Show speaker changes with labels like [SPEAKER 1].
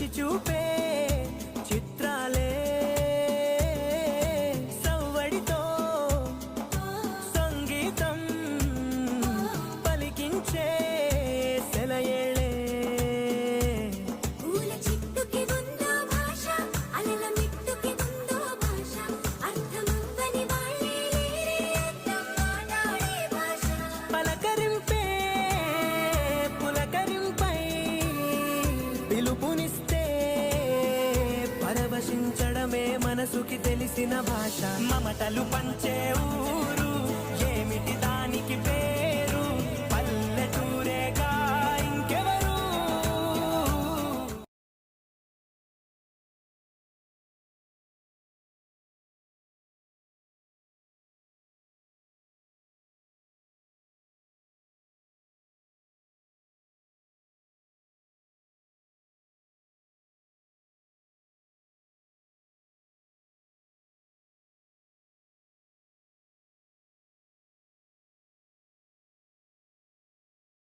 [SPEAKER 1] రుచి చూపే చిత్రాలే సవ్వడితో సంగీతం పలికించే సెలయేళే
[SPEAKER 2] పూల చిట్టుకి ఉందో భాష అలల మిట్టుకి ఉందో భాష అర్థమవ్వని వాళ్ళే లేరే అర్థం మాట్లాడే భాష
[SPEAKER 1] పలకరింపే పులకరింపై పిలుపునిస్తే పరవశించడమే మనసుకి తెలిసిన భాష మమతలు పంచే ఊరు